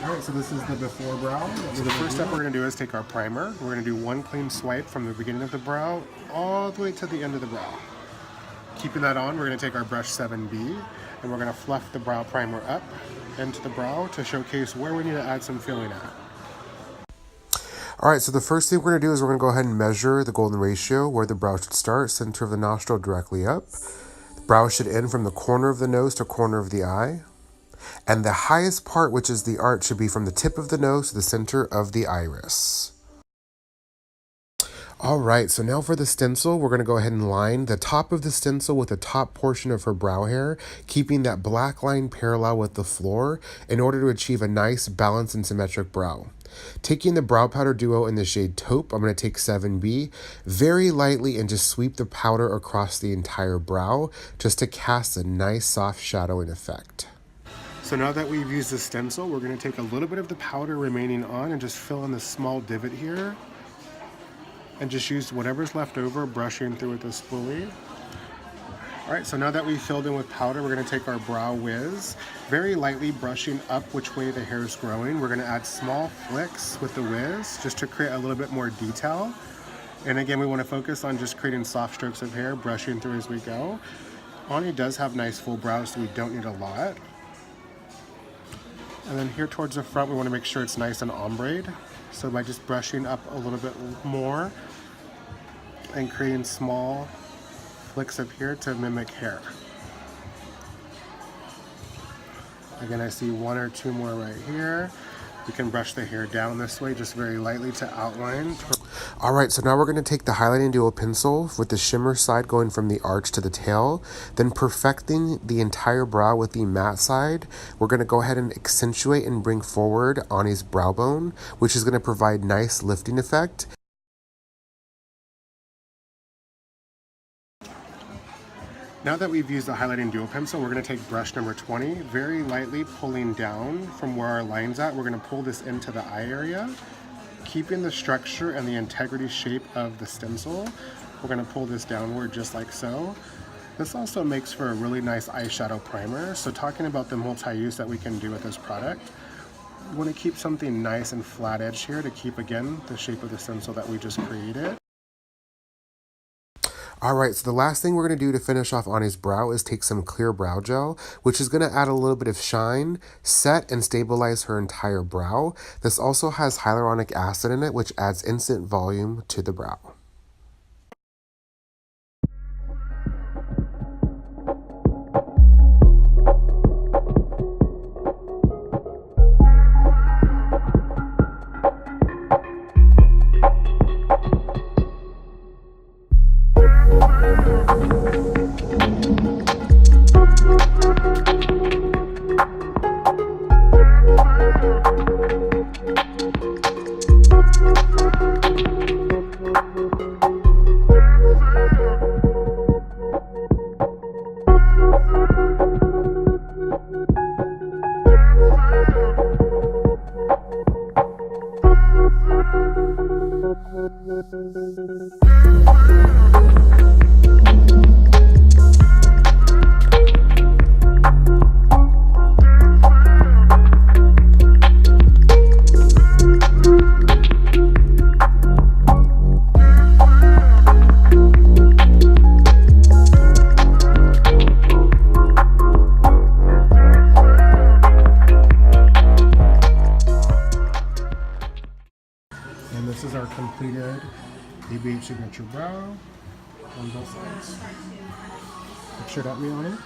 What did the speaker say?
Alright, so this is the before brow. So the first step we're going to do is take our primer. We're going to do one clean swipe from the beginning of the brow all the way to the end of the brow. Keeping that on, we're going to take our brush 7B and we're going to fluff the brow primer up into the brow to showcase where we need to add some filling at. Alright, so the first thing we're going to do is we're going to go ahead and measure the golden ratio where the brow should start, center of the nostril directly up. The brow should end from the corner of the nose to corner of the eye. And the highest part, which is the arch, should be from the tip of the nose to the center of the iris. Alright, so now for the stencil, we're going to go ahead and line the top of the stencil with the top portion of her brow hair, keeping that black line parallel with the floor in order to achieve a nice balanced and symmetric brow. Taking the brow powder duo in the shade Taupe, I'm going to take 7B very lightly and just sweep the powder across the entire brow just to cast a nice soft shadowing effect. So now that we've used the stencil, we're going to take a little bit of the powder remaining on and just fill in this small divot here. And just use whatever's left over, brushing through with a spoolie. Alright, so now that we've filled in with powder, we're going to take our brow wiz, very lightly brushing up which way the hair is growing. We're going to add small flicks with the wiz just to create a little bit more detail. And again, we want to focus on just creating soft strokes of hair, brushing through as we go. Ani does have nice full brows, so we don't need a lot. And then here towards the front, we want to make sure it's nice and ombre'd. So by just brushing up a little bit more and creating small flicks up here to mimic hair. Again, I see one or two more right here. We can brush the hair down this way, just very lightly to outline. Alright, so now we're going to take the highlighting duo pencil with the shimmer side going from the arch to the tail, then perfecting the entire brow with the matte side. We're going to go ahead and accentuate and bring forward Ani's brow bone, which is going to provide nice lifting effect. Now that we've used the highlighting duo pencil, we're going to take brush number 20, very lightly pulling down from where our line's at. We're going to pull this into the eye area, keeping the structure and the integrity shape of the stencil. We're going to pull this downward just like so. This also makes for a really nice eyeshadow primer. So talking about the multi-use that we can do with this product, we want to keep something nice and flat edge here to keep, again, the shape of the stencil that we just created. Alright, so the last thing we're going to do to finish off Ani's brow is take some clear brow gel, which is going to add a little bit of shine, set, and stabilize her entire brow. This also has hyaluronic acid in it, which adds instant volume to the brow. And this is our completed ABH signature brow on both sides. Picture it at me on it.